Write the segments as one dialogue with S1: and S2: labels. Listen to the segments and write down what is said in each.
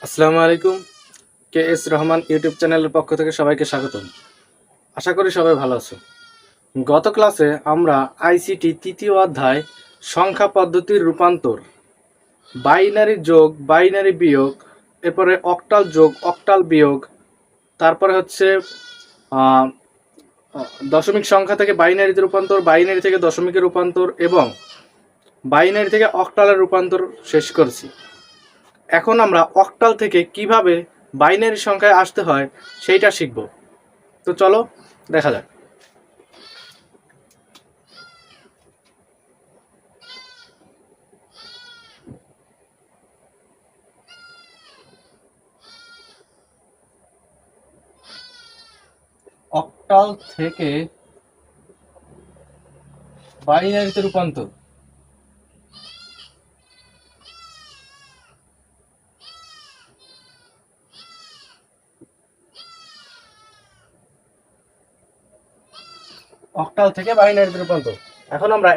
S1: আসসালামু আলাইকুম। কে.এস. রহমান ইউটিউব চ্যানেলের পক্ষ থেকে সবাইকে স্বাগতম। আশা করি সবাই ভালো আছো। গত ক্লাসে আমরা আইসিটি তৃতীয় অধ্যায় সংখ্যা পদ্ধতির রূপান্তর, বাইনারি যোগ, বাইনারি বিয়োগ, এরপরে অক্টাল যোগ, অক্টাল বিয়োগ, তারপরে হচ্ছে আহ, দশমিক সংখ্যা থেকে বাইনারিতে রূপান্তর, বাইনারি থেকে দশমিকে রূপান্তর এবং বাইনারি থেকে অক্টালের রূপান্তর শেষ করেছি। এখন আমরা অক্টাল থেকে কিভাবে বাইনারি সংখ্যায় আসতে হয় সেইটা শিখব। তো চলো দেখা যাক। অক্টাল থেকে বাইনারিতে রূপান্তর। অক্টাল থেকে বাইনারিতে রূপান্তর। এখন আমরা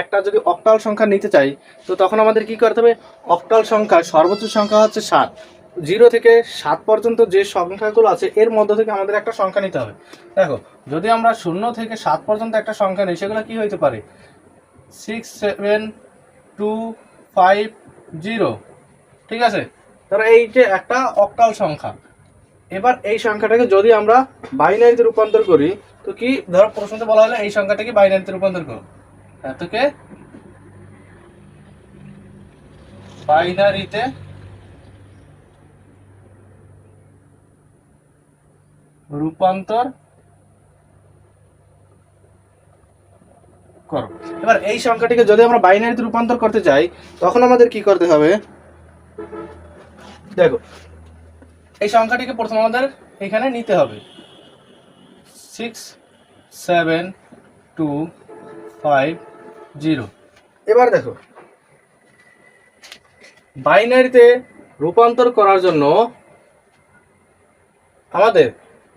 S1: একটা যদি অক্টাল সংখ্যা নিতে চাই, তো তখন আমাদের কি করতে হবে? অক্টাল সংখ্যা সর্বোচ্চ সংখ্যা হচ্ছে 7। 0 থেকে 7 পর্যন্ত যে সংখ্যাগুলো আছে এর মধ্য থেকে আমাদের একটা সংখ্যা নিতে হবে। দেখো, যদি আমরা 0 থেকে 7 পর্যন্ত একটা সংখ্যা নিই, সেগুলো কি হইতে পারে? 6, 7, 2, 5, 0। ঠিক আছে, ধরো এই যে একটা অক্টাল সংখ্যা। এবার এই সংখ্যাটাকে যদি আমরা বাইনারিতে রূপান্তর করি, তো কি ধরো প্রশ্নতে বলা হলো এই সংখ্যাটাকে বাইনারিতে রূপান্তর করো, এতকে বাইনারিতে রূপান্তর করো। এবার এই সংখ্যাটিকে যদি আমরা বাইনারিতে রূপান্তর করতে চাই, তখন আমাদের কি করতে হবে? দেখো, এই সংখ্যাটিকে প্রথম আমাদের এখানে নিতে হবে 6, 7, 2, 5, 0। এবার দেখো, বাইনারিতে রূপান্তর করার জন্য আমাদের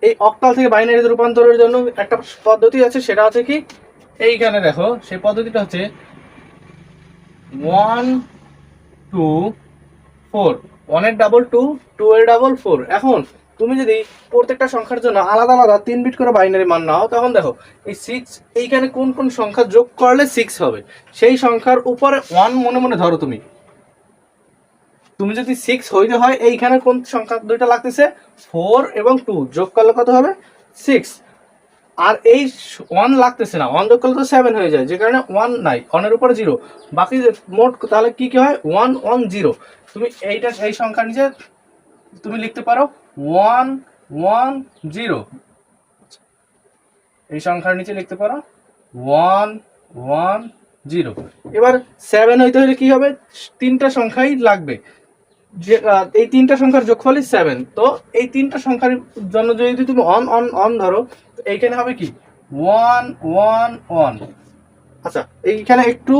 S1: এই অক্টাল থেকে বাইনারিতে রূপান্তরের জন্য একটা পদ্ধতি আছে, সেটা হচ্ছে কি, এইখানে দেখো সেই পদ্ধতিটা হচ্ছে 1, 2, 4। 1 এর ডাবল 2, 2 এর ডাবল 4। এখন তুমি যদি প্রত্যেকটা সংখ্যার জন্য আলাদা আলাদা 3 বিট করে বাইনারি মান নাও, তখন দেখো এই 6 এইখানে কোন কোন সংখ্যা যোগ করলে 6 হবে, সেই সংখ্যার উপরে 1 মনে মনে ধরো। তুমি যদি 6 হইতে হয়, এইখানে কোন সংখ্যা দুইটা লাগতেছে? 4 এবং 2 যোগ করলে কত হবে? 6। আর এই 1 লাগতেছে না, 1 যোগ করলে তো 7 হয়ে যায়, যে কারণে 1 নাই, 1 এর উপরে 0। বাকি মোট তাহলে কি কি হয়? 1, 1, 0। তুমি এই সংখ্যার নিচে তুমি লিখতে পারো 1, 1, 0। এই সংখ্যার নিচে লিখতে পারো 1, 1, 0। এবার 7 হইতে হলে কি হবে? তিনটা সংখ্যাই লাগবে, যে এই তিনটা সংখ্যার যোগফলই 7। তো এই তিনটা সংখ্যার জন্য যদি তুমি অন অন অন ধরো, তো এইখানে হবে কি 1, 1, 1। আচ্ছা, এইখানে একটু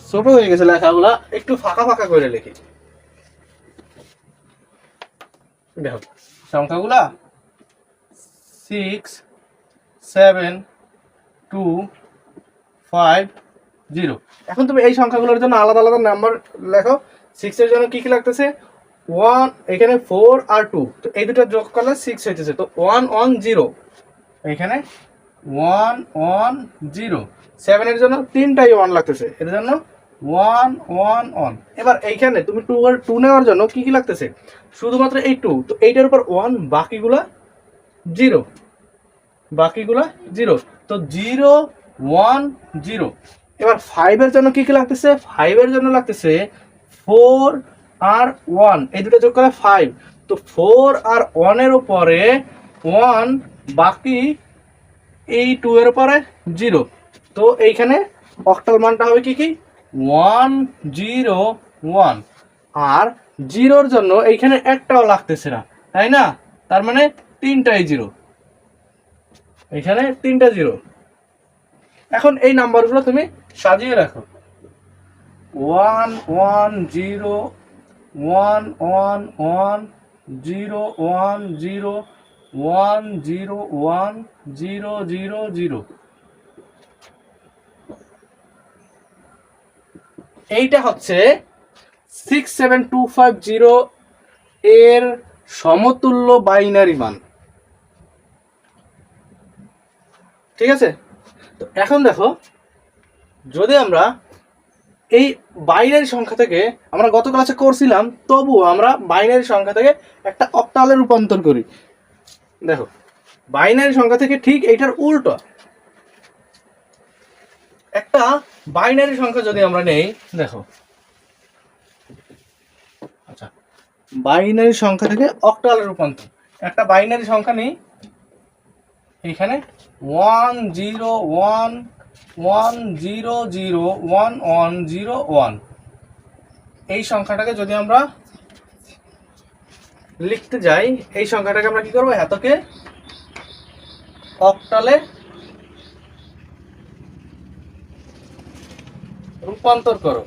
S1: ছোট হয়ে গেছে লেখাগুলা, একটু ফাঁকা ফাঁকা করে লিখি। দেখো সংখ্যাগুলা 6, 7, 2, 5, 0। এখন তুমি এই সংখ্যাগুলোর জন্য আলাদা আলাদা নাম্বার লেখো। 6 এর জন্য কি কি লাগতেছে? 1, এখানে 4 আর 2, তো এই দুটো যোগ করলে 6 হইতেছে, তো 1, 1, 0। এখানে 1, 1, 0। 7 এর জন্য তিনটাই 1 লাগতেছে, এর জন্য 1, 1, 1। এবার এইখানে তুমি 2 নেওয়ার জন্য কি কি লাগতেছে? শুধুমাত্র এই 2, তো এইটার উপর 1, বাকিগুলা 0, বাকিগুলা 0। তো 0, 1, 0। এবার 5 এর জন্য কি কি লাগতেছে? 5 এর জন্য লাগতেছে 4 আর 1, এই দুটো যোগ করে 5। তো 4 আর 1 এর উপরে 1, বাকি এই 2 এর উপরে 0। তো এইখানে অক্টাল মানটা হবে কি কি? 1, 0, 1। আর 0 এর জন্য এইখানে একটাও লাগতেছে না, তাই না? তার মানে তিনটাই 0, এখানে তিনটা 0। এখন এই নাম্বারগুলো তুমি সাজিয়ে রাখো 1, 1, 0, 1, 1, 1, 0, 1, 0, 1, 0, 1, 0, 0, 0। এইটা হচ্ছে 67250 এর সমতুল্য বাইনারি মান। ঠিক আছে, তো এখন দেখো যদি আমরা এই বাইনারি সংখ্যা থেকে, আমরা গত ক্লাসে করছিলাম, তবুও আমরা বাইনারি সংখ্যা থেকে একটা অক্টালে রূপান্তর করি। দেখো বাইনারি সংখ্যা থেকে ঠিক এইটার উল্টো একটা বাইনারি সংখ্যা যদি আমরা নেই, দেখো আচ্ছা বাইনারি সংখ্যা থেকে অক্টালে রূপান্তর, একটা বাইনারি সংখ্যা নেই এখানে 10110011101, এই সংখ্যাটাকে যদি আমরা লিখতে যাই, এই সংখ্যাটাকে আমরা কি করবো, এতকে অক্টালে রূপান্তর করো,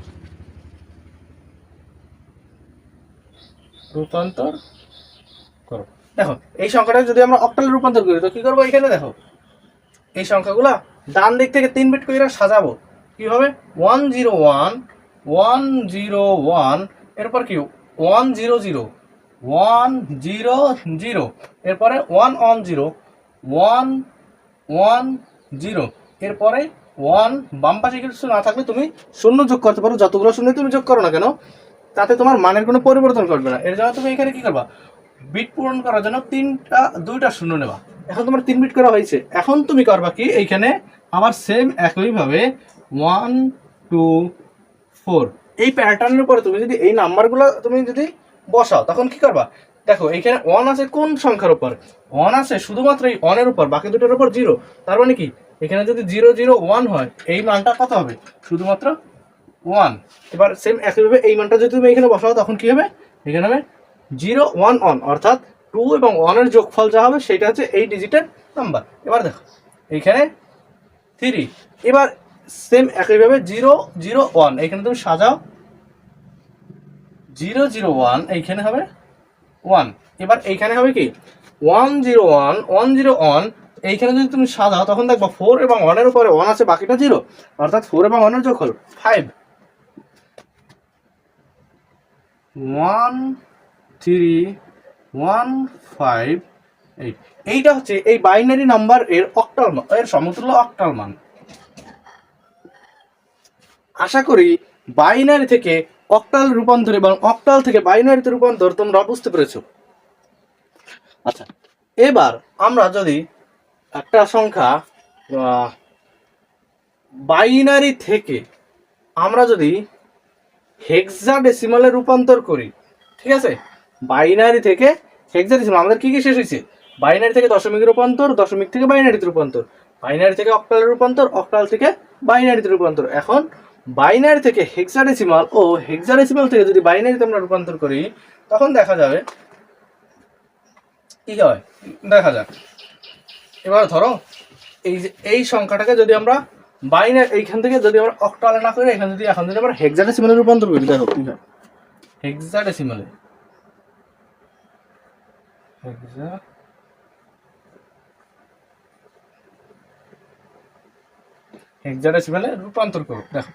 S1: রূপান্তর করো। দেখো এই সংখ্যাটাকে যদি আমরা অক্টালে রূপান্তর করি তো কি করবো, এখানে দেখো এই সংখ্যাগুলা ডান দিক থেকে 3 বিট করে সাজাবো কিভাবে, 101 এরপর কি 100 এরপরে 110 এরপরে 1, বাম পাশে কিছু না থাকলে তুমি শূন্য যোগ করতে পারো, যতগুলো শূন্য তুমি যোগ করো না কেন তাতে তোমার মানের কোনো পরিবর্তন করবে না। এর জন্য তুমি এখানে কি করবা, বিট পূরণ করার জন্য 2টা শূন্য নেবা। এখন তোমার 3 বিট করা হয়েছে, এখন তুমি করবা কি, এইখানে আবার সেম একইভাবে 1 2 4 এই প্যাটার্নের উপরে তুমি যদি এই নাম্বারগুলো তুমি যদি বসাও তখন কি করবা, দেখো এইখানে 1 আছে কোন সংখ্যার উপর, 1 আছে শুধুমাত্র এই 1 এর উপর, বাকি দুটোর উপর 0। তার মানে কি এখানে যদি 001 হয় এই মানটা কত হবে, শুধুমাত্র 1। এবার সেম একইভাবে এই মানটা যদি তুমি এখানে বসাও তখন কি হবে, এখানে হবে 011, অর্থাৎ 2 এবং 1 এর যোগফল যা হবে সেটা হচ্ছে এই ডিজিটের নাম্বার। এবার দেখো এইখানে 3, এবার সেম একইভাবে 001 এখানে তুমি সাজাও, 001 এইখানে হবে 1, এবার এইখানে হবে কি 101 এইখানে যদি তুমি সাজাও তখন দেখবো 4 এবং 1 এর উপরে 1 আছে বাকিটা 0, অর্থাৎ 4 এবং 1 এর যোগফল 5। 1 3 1 5 8, এইটা হচ্ছে এই বাইনারি নাম্বার এর অক্টাল মান, এর সমতুল্য অক্টাল মান। আশা করি বাইনারি থেকে অক্টাল রূপান্তর এবং অক্টাল থেকে বাইনারিতে রূপান্তর তোমরা বুঝতে পেরেছো। আচ্ছা এবার আমরা যদি একটা সংখ্যা বাইনারি থেকে আমরা যদি হেক্সাডেসিমালে রূপান্তর করি, ঠিক আছে, বাইনারি থেকে হেক্সাডেসিমাল, আমাদের কি কি শেষ হয়েছে, বাইনারি থেকে দশমিক রূপান্তর, দশমিক থেকে বাইনারিতে রূপান্তর, বাইনারি থেকে অক্টালে রূপান্তর, অক্টাল থেকে বাইনারিতে রূপান্তর। এখন বাইনারি থেকে হেক্সাডেসিমাল ও হেক্সাডেসিমাল থেকে যদি বাইনারিতে আমরা রূপান্তর করি তখন দেখা যাবে কি হয়, দেখা যাক। এবার ধরো এই যে এই সংখ্যাটাকে যদি আমরা বাইনারি এইখান থেকে যদি আমরা অক্টালে না করি, এখানে যদি এখন যদি আমরা হেক্সাডেসিমালে রূপান্তর করি, দেখো কি হয়, হেক্সাডেসিমালে হেক্সাডেসিমালে রূপান্তর করো। দেখো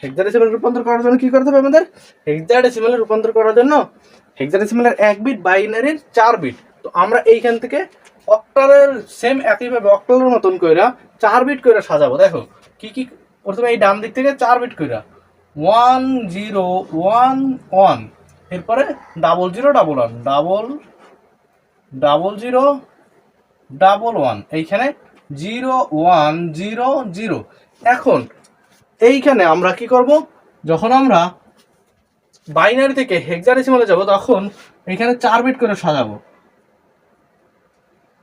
S1: হেক্সাডেসিমালে রূপান্তর করার জন্য কি করতে হবে আমাদের, হেক্সাডেসিমালে রূপান্তর করার জন্য হেক্সাডেসিমালের 1 বিট, বাইনারির 4 বিট। তো আমরা এইখান থেকে অক্টালের সেম একইভাবে অক্টালের মতন কইরা 4 বিট কইরা সাজাবো। দেখো কি কি, প্রথমে এই ডান দিক থেকে 4 বিট কইরা 1011, এরপরে 0011 এইখানে 0100। এখন এইখানে আমরা কি করব, যখন আমরা বাইনারি থেকে হেক্সাডেসিমালে যাব তখন এইখানে 4 বিট করে সাজাবো।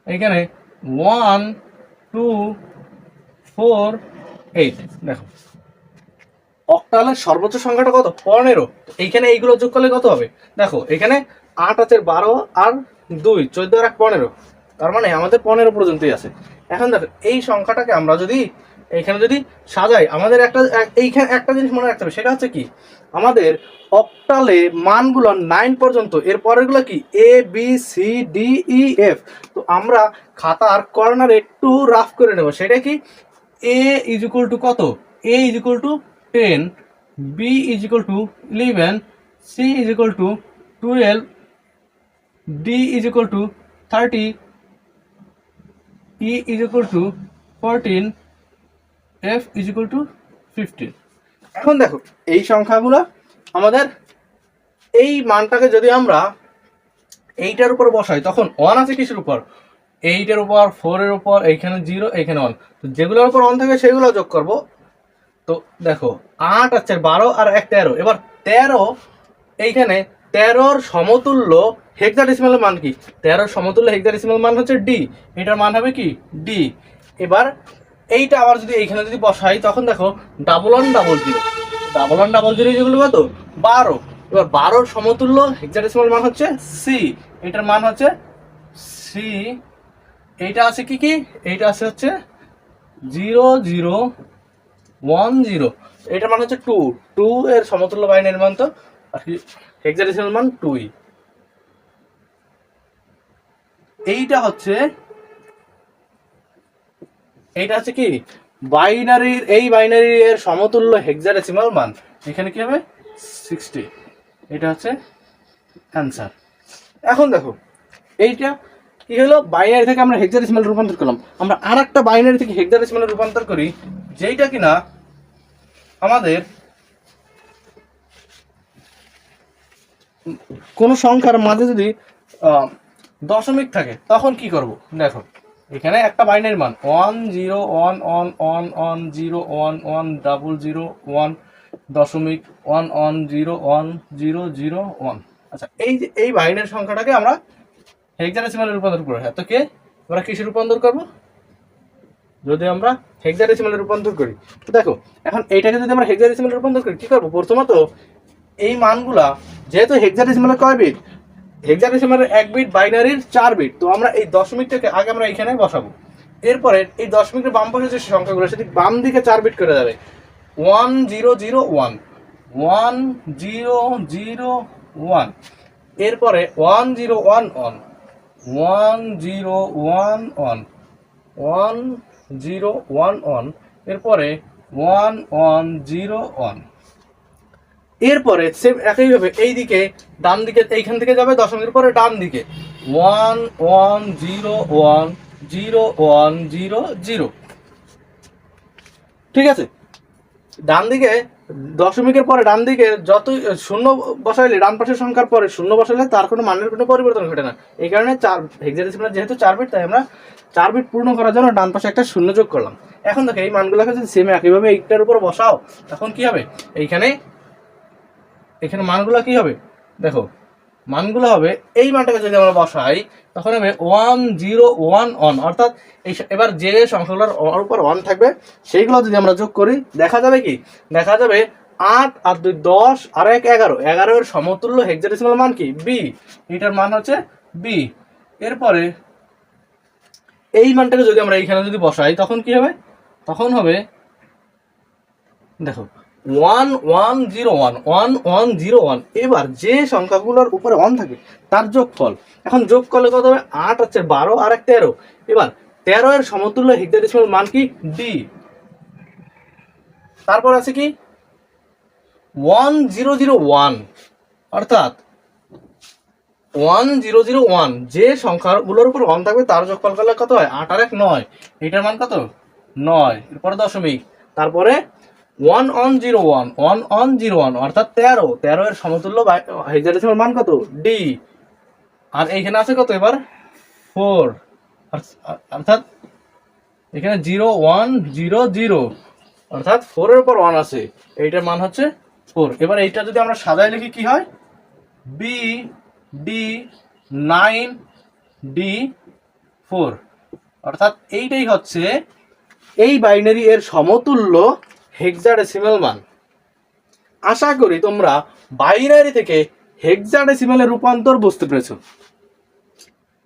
S1: এইখানে 1 2 4 8, দেখো অক্টালের সর্বোচ্চ সংখ্যাটা কত, 15। এইখানে এইগুলো যোগ করলে কত হবে, দেখো এখানে 8 আছে 12 আর 2 14 আর 1 15, তার মানে আমাদের 15 পর্যন্তই আছে। এখন দেখো এই সংখ্যাটাকে আমরা যদি এইখানে যদি সাজাই, আমাদের এইখানে একটা জিনিস মনে রাখতে হবে, সেটা হচ্ছে কি, আমাদের অক্টালে মানগুলো 9 পর্যন্ত, এর পরেরগুলো কি A B C D E F. তো আমরা খাতার কর্নার একটু রাফ করে নেব, সেটা কি, এ ইজ ইকুয়াল টু কত, A is equal to 10, B is equal to 11, C is equal to 12, D is equal to 30, E is equal to 14, F is equal to 15। এখন দেখো এই সংখ্যাগুলো আমাদের এই মানটাকে যদি আমরা এইটার উপর বসাই তখন 1 আছে কিসের উপর, 8 এর উপর, 4 এর উপর, এইখানে 0, এইখানে 1, তো যেগুলোর উপর 1 থাকে সেগুলো যোগ করব। তো দেখো 8 আছে 12 আর 1 13, এবার 13 এইখানে 13-র সমতুল্য হেক্সাডেসিমালের মান কি, 13-র সমতুল্য হেক্সাডেসিমাল মান হচ্ছে ডি, এটার মান হবে কি ডি। এবার এইটা আবার যদি এইখানে যদি বসাই তখন দেখো 1100 যেগুলো কত 12, এবার 12-র সমতুল্য হেক্সাডেসিমাল মান হচ্ছে সি, এটার মান হচ্ছে সি। এইটা আছে কি কি, এইটা আছে হচ্ছে 0010, এটার মান হচ্ছে 2, 2 এর সমতুল্য বাইনারি মান তো আর কি হেক্সাডেসিমাল মান 2। এইটা হচ্ছে কি বাইনারির, এই বাইনারি এর সমতুল্য হেক্সাডেসিমাল মান, এখানে কি হবে 60, এটা হচ্ছে অ্যান্সার। এখন দেখো এইটা কি হলো, বাইনারি থেকে আমরা হেক্সাডেসিমাল রূপান্তর করলাম, আমরা আরেকটা বাইনারি থেকে হেক্সাডেসিমাল রূপান্তর করি যেইটা কিনা আমাদের কোন সংখ্যার মাঝে যদি দশমিক থাকে তখন কি করব। দেখো এখানে একটা বাইনারি মান 1011110011.1, আচ্ছা এই যে এই বাইনারি সংখ্যাটাকে আমরা হেক্সাডেসিমালে রূপান্তর করব। হ্যাঁ, তো কে আমরা কিসে রূপান্তর করব, যদি আমরা হেক্সাডেসিমালে রূপান্তর করি তো দেখো এখন এইটাকে যদি আমরা হেক্সাডেসিমালে রূপান্তর করি কি করব, প্রথমত এই মানগুলা যেহেতু হেক্সাডেসিমালের কয় বিট, হেক্সাডেসিমালের 1 বিট, বাইনারির 4 বিট, তো আমরা এই দশমিকটাকে আগে আমরা এখানে বসাবো, এরপরে এই দশমিকের বাম পাশে যে সংখ্যাগুলো সেটি বাম দিকে 4 বিট করে যাবে, 1001 1001, এরপরে 1011 1011 1011, এরপরে 1101, এরপরে সেম একইভাবে এই দিকে ডান দিকে এইখান থেকে যাবে দশমিকের পরে ডান দিকে 11010100, ঠিক আছে। ডান দিকে দশমিকের পরে ডান দিকে যতই শূন্য বসাইলে, ডান পাশের সংখ্যার পরে শূন্য বসাইলে তার কোনো মানের কোনো পরিবর্তন ঘটে না, এই কারণে হেক্সাডেসিমাল যেহেতু 4 বিট তাই আমরা 4 বিট পূর্ণ করার জন্য ডান পাশে একটা শূন্য যোগ করলাম। এখন দেখো এই মানগুলোকে যদি সেম একইভাবে এইটার উপর বসাও তখন কি হবে, এখানে মানগুলো কি হবে, দেখো মানগুলো হবে এই মানটাকে যদি আমরা বসাই তখন হবে 1011, অর্থাৎ এই এবার যে সংখ্যাগুলোর উপর 1 থাকবে সেইগুলো যদি আমরা যোগ করি দেখা যাবে কি, দেখা যাবে 8 আর 2 10 আর 1 11, 11 এর সমতুল্য হেক্সাডেসিমাল মান কি বি, এটার মান হচ্ছে বি। এরপরে এই মানটাকে যদি আমরা এইখানে যদি বসাই তখন কি হবে, তখন হবে দেখো 1101 এবার যে সংখ্যাগুলোর উপরে 1 থাকে তার যোগফল, এখন যোগফলে কত হবে 8 আছে 12 আর 1 13, এবার 13 এর সমতুল্য হেক্সাডেসিমাল মান কি ডি। তারপর আছে কি 1001, অর্থাৎ 1001 যে সংখ্যাগুলোর উপর 1 থাকবে তার যোগফল করলে কত হয় 8 আর 1 9, এটার মান কত 9, এরপরে দশমিক, তারপরে 1101 অর্থাৎ 13 এর সমতুল্য হেক্সাডেসিমাল মান কত ডি, আর এইখানে আছে কত এবার 4, অর্থাৎ এখানে 0100, অর্থাৎ 4 এর উপর 1 আছে, এইটার মান হচ্ছে 4। এবার এইটা যদি আমরা সাজাই লিখি কি হয় বি ডি 9 ডি 4, অর্থাৎ এইটাই হচ্ছে এই বাইনারি এর সমতুল্য হেক্সাডেসিমাল মান। আশা করি তোমরা বাইনারি থেকে হেক্সাডেসিমালে রূপান্তর বুঝতে পেরেছো।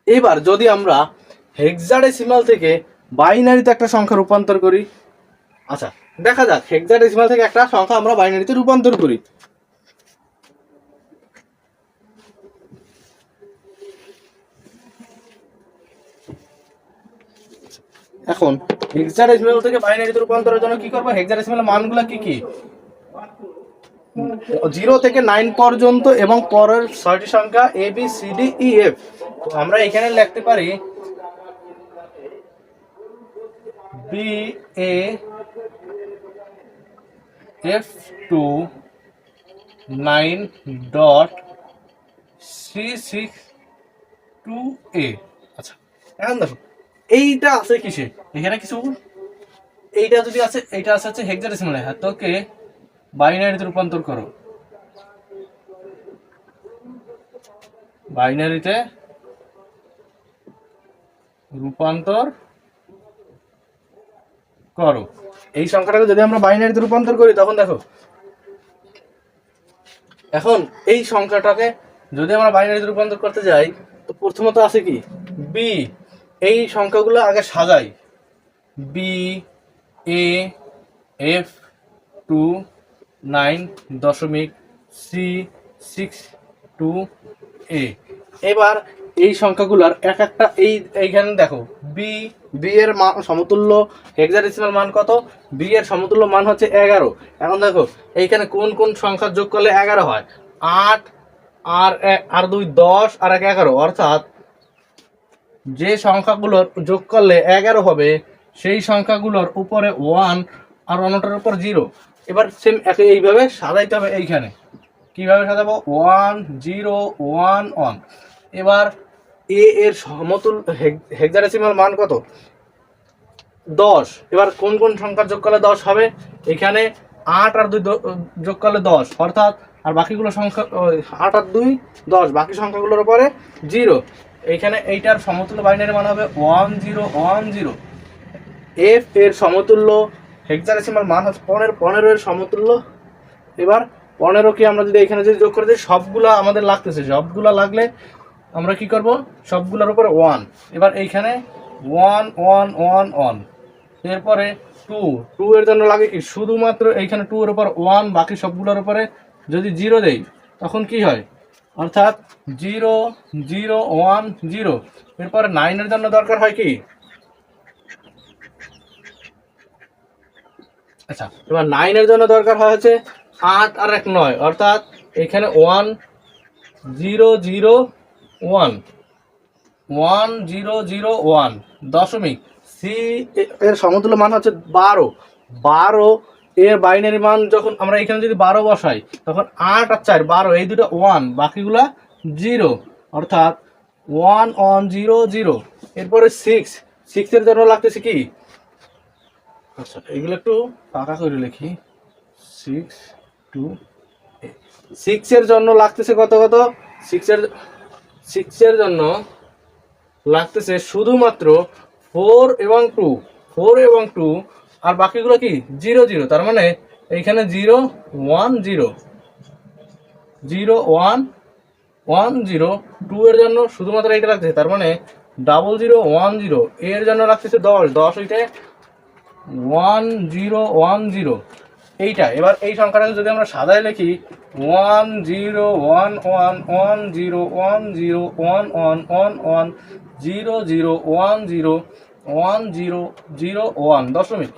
S1: এবার যদি আমরা হেক্সাডেসিমাল থেকে বাইনারিতে একটা সংখ্যা রূপান্তর করি, আচ্ছা দেখা যাক হেক্সাডেসিমাল থেকে একটা সংখ্যা আমরা বাইনারিতে রূপান্তর করি। এখন হেক্সাডেসিমাল থেকে বাইনারিতে রূপান্তরের জন্য কি করব, হেক্সাডেসিমাল মানগুলো কি কি, 0 থেকে 9 পর্যন্ত এবং পরের 6টি সংখ্যা A B C D E F. তো আমরা এখানে লিখতে পারি B A F two 9 dot C six two A. আচ্ছা, এখন দেখো এইটা আছে কিসে, এখানে কিছু এইটা যদি আছে, এইটা আছে হচ্ছে হেক্সাডেসিমালে, তোকে বাইনারিতে রূপান্তর করো, বাইনারিতে রূপান্তর করো। এই সংখ্যাটাকে যদি আমরা বাইনারিতে রূপান্তর করি তখন দেখো, এখন এই সংখ্যাটাকে যদি আমরা বাইনারিতে রূপান্তর করতে যাই তো প্রথমত আছে কি বি, এই সংখ্যাগুলো আগে সাজাই, B A F two 9.C6 A. এবার এই সংখ্যাগুলোর এক একটা এইখানে দেখো বি, বি এর মান সমতুল্য হেক্সাডেসিমাল মান কত, বি এর সমতুল্য মান হচ্ছে 11। এখন দেখো এইখানে কোন কোন সংখ্যা যোগ করলে 11 হয়, 8 আর 2 10 আর 1 11, অর্থাৎ যে সংখ্যাগুলোর যোগ করলে 11 হবে সেই সংখ্যাগুলোর উপরে 1 আর অন্যটার উপর 0। এবার সেম এইভাবে সাজাইতে হবে। এইখানে কিভাবে সাজাবো, 1 0 1 1। এবার এ এর সমতুল্য হেক্সাডেসিমাল মান কত, 10। এবার কোন কোন সংখ্যা যোগ করলে 10 হবে, এখানে 8 আর 2 যোগ করলে 10, অর্থাৎ আর বাকিগুলো সংখ্যা 8 আর 2 10, বাকি সংখ্যাগুলোর উপরে 0। এইখানে এইটার সমতুল্য বাইনারি মান হবে 1 0 1 0। এফ এর সমতুল্য হেক্সাডেসিমাল মান হচ্ছে 15 এর সমতুল্য। এবার 15 কে আমরা যদি এখানে যদি যোগ করে দিই, সবগুলা আমাদের লাগতেছে, সবগুলা লাগলে আমরা কি করব, সবগুলোর উপরে 1। এবার এইখানে 1 1 1 1। এরপরে 2 এর জন্য লাগে কি শুধুমাত্র এইখানে 2 এর উপর 1, বাকি সবগুলোর উপরে যদি 0 দেই তখন কি হয়, অর্থাৎ 0 0 1 0। এরপরে 9 এর জন্য দরকার হয় কি, আচ্ছা এবার 9 এর জন্য দরকার হয় হচ্ছে 8 আর 1 9, অর্থাৎ এখানে 1 0 0 1 1 0 0 1 দশমিক। সি এর সমতুল্য মান হচ্ছে 12। 12 এর বাইনারি মান যখন আমরা এখানে যদি 12 বসাই তখন 8 আর 4 12, এই দুটো 1, বাকিগুলা 0, অর্থাৎ 1 1 0 0। এরপরে 6 এর জন্য লাগতেছে কি, আচ্ছা এগুলো একটু পাকা করে লিখি, 6 2 6 এর জন্য লাগতেছে কত কত, 6 এর জন্য লাগতেছে শুধুমাত্র 4 এবং 2, 4 এবং 2, আর বাকিগুলো কি 0 0। তার মানে এইখানে 0 1 0 0 1 1 0। 2 এর জন্য শুধুমাত্র এইটা লাগতেছে, তার মানে 00 1 0। এর জন্য লাগতেছে 10 10 হইতে 1 0 1 0 এইটা। এবার এই সংখ্যাটাকে যদি আমরা সাজায় লিখি 1 0 1 1 1 0 1 0 1 1 1 1 0 0 1 0 1 0 0 1 দশমিক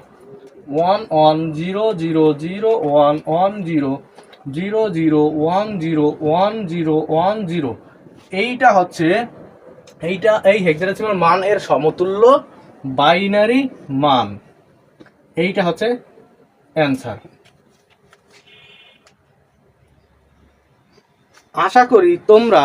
S1: 1 1 0 0 0 1 1 0 0 0 1 0 1 0 1 0। এইটা হচ্ছে এইটা এই হেক্সাডেসিমাল মান এর সমতুল্য বাইনারি মান। এইটা হচ্ছে অ্যান্সার। আশা করি তোমরা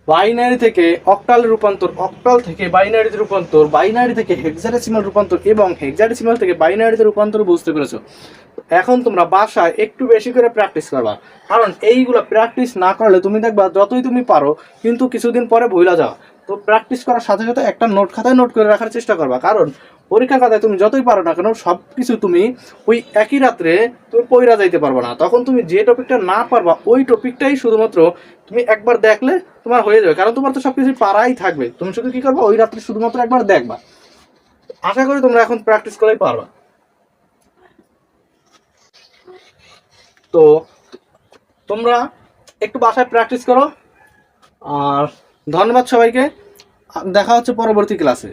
S1: বাইনারি থেকে অক্টাল রূপান্তর, অক্টাল থেকে বাইনারিতে রূপান্তর, বাইনারি থেকে হেক্সাডেসিমাল রূপান্তর এবং হেক্সাডেসিমাল থেকে বাইনারিতে রূপান্তর বুঝতে পেরেছো। এখন তোমরা বাসায় একটু বেশি করে প্র্যাকটিস করবা, কারণ এইগুলো প্র্যাকটিস না করলে তুমি দেখবা যতই তুমি পারো কিন্তু কিছুদিন পরে ভুলে যাও। তো প্র্যাকটিস করার সাথে সাথে একটা নোট খাতায় নোট করে রাখার চেষ্টা করবা, কারণ পরীক্ষা খাতায় তুমি যতই পারো না কেন সব কিছু তুমি ওই একই রাত্রে তুমি পড়া যাইতে পারবা না। তখন তুমি যে টপিকটা না পারবা ওই টপিকটাই শুধুমাত্র তুমি একবার দেখলে তোমার হয়ে যাবে, কারণ তোমার তো সব কিছু পারাই থাকবে। তুমি শুধু কি করবা, ওই রাত্রে শুধুমাত্র একবার দেখবা। আশা করি তোমরা এখন প্র্যাকটিস করেই পারবা। তো তোমরা একটু বাসায় প্র্যাকটিস করো। আর ধন্যবাদ সবাইকে, দেখা হচ্ছে পরবর্তী ক্লাসে।